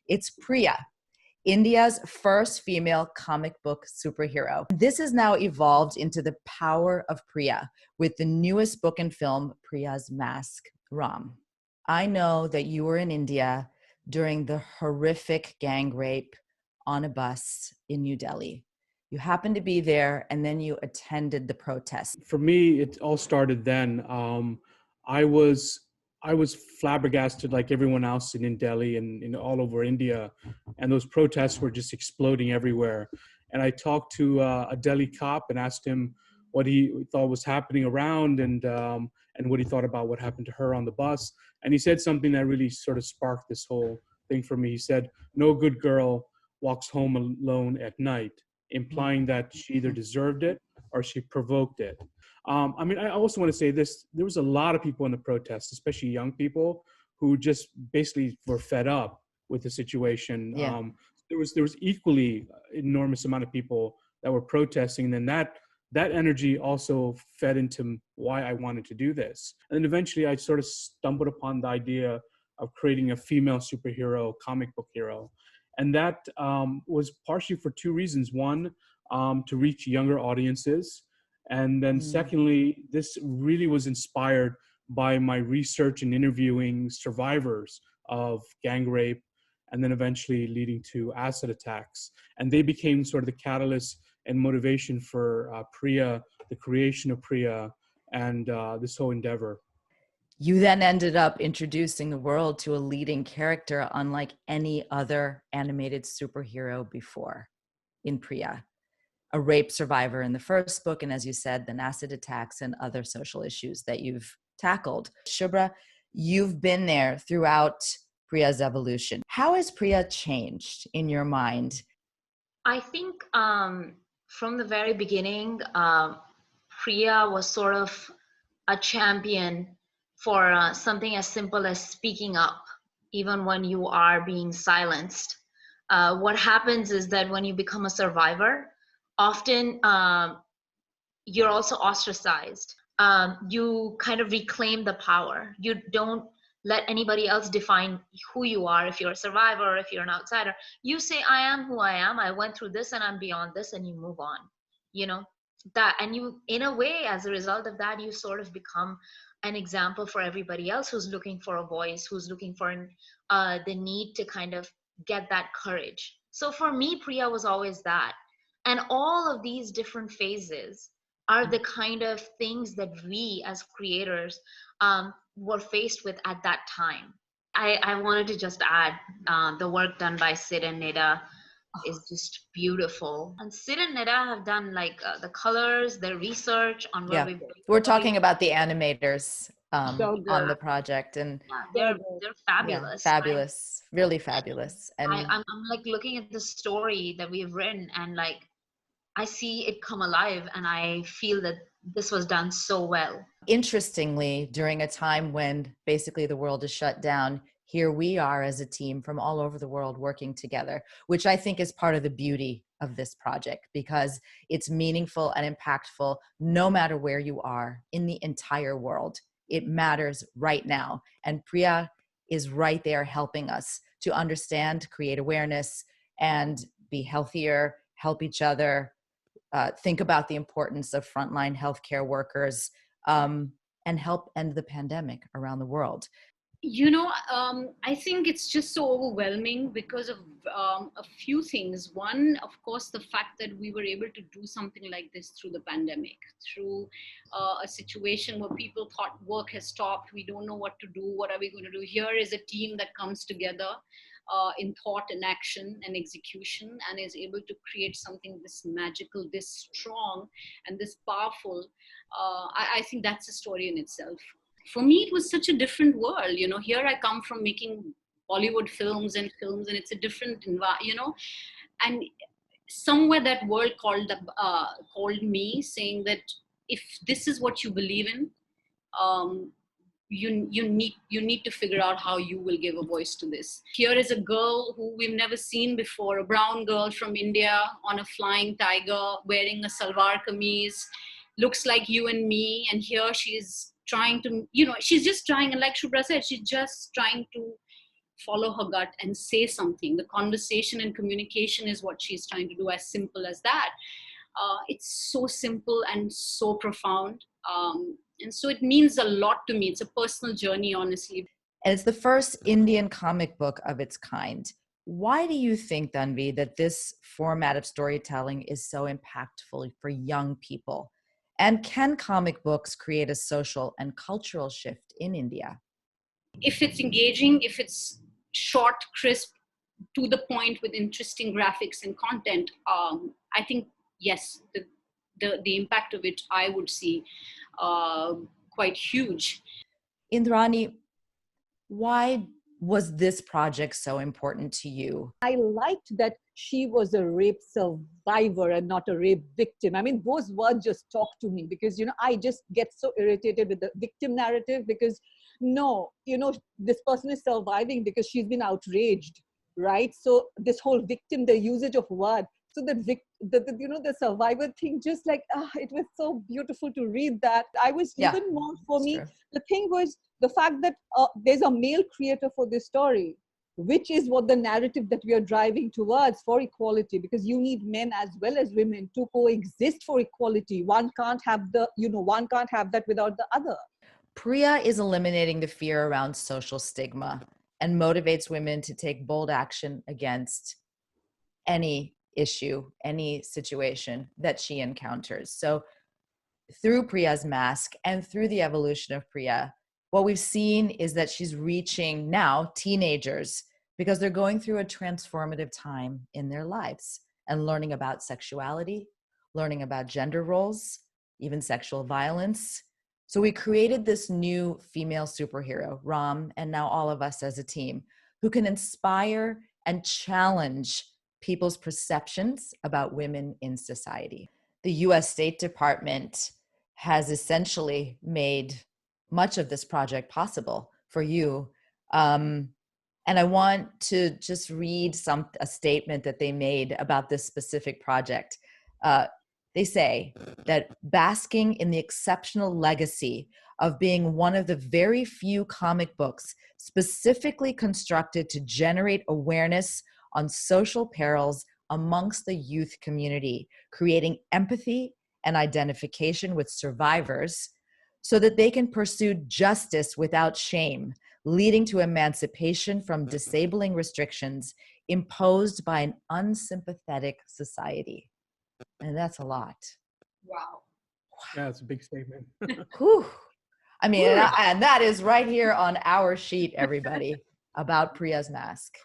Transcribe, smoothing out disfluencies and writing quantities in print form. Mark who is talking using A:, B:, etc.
A: It's Priya, India's first female comic book superhero. This has now evolved into the power of Priya with the newest book and film, Priya's Mask, Ram. I know that you were in India during the horrific gang rape on a bus in New Delhi. You happened to be there, and then you attended the protest.
B: For me, it all started then. I was flabbergasted, like everyone else in Delhi and all over India, and those protests were just exploding everywhere. And I talked to a Delhi cop and asked him what he thought was happening around, and what he thought about what happened to her on the bus. And he said something that really sort of sparked this whole thing for me. He said, "No good girl walks home alone at night," implying that she either deserved it or she provoked it. I also want to say this. There was a lot of people in the protests, especially young people, who just basically were fed up with the situation.
A: Yeah.
B: There was equally enormous amount of people that were protesting, and then that energy also fed into why I wanted to do this. And then eventually I sort of stumbled upon the idea of creating a female superhero, comic book hero. And that was partially for two reasons. One, to reach younger audiences. And then secondly, this really was inspired by my research and interviewing survivors of gang rape, and then eventually leading to acid attacks. And they became sort of the catalyst and motivation for Priya, the creation of Priya, and this whole endeavor.
A: You then ended up introducing the world to a leading character unlike any other animated superhero before in Priya, a rape survivor in the first book, and as you said, then acid attacks and other social issues that you've tackled. Shubhra, you've been there throughout Priya's evolution. How has Priya changed in your mind?
C: I think from the very beginning, Priya was sort of a champion for something as simple as speaking up, even when you are being silenced. What happens is that when you become a survivor, often you're also ostracized. You kind of reclaim the power. You don't let anybody else define who you are. If you're a survivor, or if you're an outsider, you say, I am who I am. I went through this and I'm beyond this, and you move on, that. And you, in a way, as a result of that, you sort of become an example for everybody else who's looking for a voice, who's looking for the need to kind of get that courage. So for me, Priya was always that. And all of these different phases are the kind of things that we as creators were faced with at that time. I wanted to just add the work done by Sid and Nida is just beautiful. And Sid and Nida have done like the colors, their research on where
A: we're talking about the animators on the project, and
C: they're fabulous.
A: Fabulous, really fabulous. And
C: I'm like looking at the story that we've written, and like I see it come alive, and I feel that this was done so well.
A: Interestingly, during a time when basically the world is shut down, here we are as a team from all over the world working together, which I think is part of the beauty of this project, because it's meaningful and impactful no matter where you are in the entire world. It matters right now. And Priya is right there helping us to understand, create awareness, and be healthier, help each other, think about the importance of frontline healthcare workers, and help end the pandemic around the world.
D: I think it's just so overwhelming because of a few things. One, of course, the fact that we were able to do something like this through the pandemic, through a situation where people thought work has stopped, we don't know what to do, what are we going to do? Here is a team that comes together in thought and action and execution, and is able to create something this magical, this strong, and this powerful. I think that's a story in itself. For me, it was such a different world. Here I come from making Bollywood films, and it's a different environment, and somewhere that world called me, saying that if this is what you believe in, you need to figure out how you will give a voice to this. Here is a girl who we've never seen before, a brown girl from India on a flying tiger, wearing a salwar kameez, looks like you and me, and here she's trying to, she's just trying, and like Shubhra said, she's just trying to follow her gut and say something. The conversation and communication is what she's trying to do, as simple as that. It's so simple and so profound. And so it means a lot to me. It's a personal journey, honestly.
A: And it's the first Indian comic book of its kind. Why do you think, Tanvi, that this format of storytelling is so impactful for young people? And can comic books create a social and cultural shift in India?
D: If it's engaging, if it's short, crisp, to the point with interesting graphics and content, I think, yes, the impact of it, I would see quite huge.
A: Indrani, why was this project so important to you?
E: I liked that she was a rape survivor and not a rape victim. I mean, those words just talk to me because, I just get so irritated with the victim narrative because no, this person is surviving because she's been outraged, right? So this whole victim, the usage of word. So the survivor thing, just like, it was so beautiful to read that. I was even more, for me,
A: true.
E: The thing was the fact that there's a male creator for this story, which is what the narrative that we are driving towards for equality, because you need men as well as women to coexist for equality. One can't have one can't have that without the other.
A: Priya is eliminating the fear around social stigma and motivates women to take bold action against any issue, any situation that she encounters. So through Priya's mask and through the evolution of Priya, what we've seen is that she's reaching now teenagers because they're going through a transformative time in their lives and learning about sexuality, learning about gender roles, even sexual violence. So we created this new female superhero, Ram, and now all of us as a team, who can inspire and challenge people's perceptions about women in society. The US State Department has essentially made much of this project possible for you. And I want to just read a statement that they made about this specific project. They say that basking in the exceptional legacy of being one of the very few comic books specifically constructed to generate awareness on social perils amongst the youth community, creating empathy and identification with survivors so that they can pursue justice without shame, leading to emancipation from disabling restrictions imposed by an unsympathetic society. And that's a lot.
D: Wow.
B: Yeah, it's a big statement.
A: Whew. I mean, and that is right here on our sheet, everybody, about Priya's mask.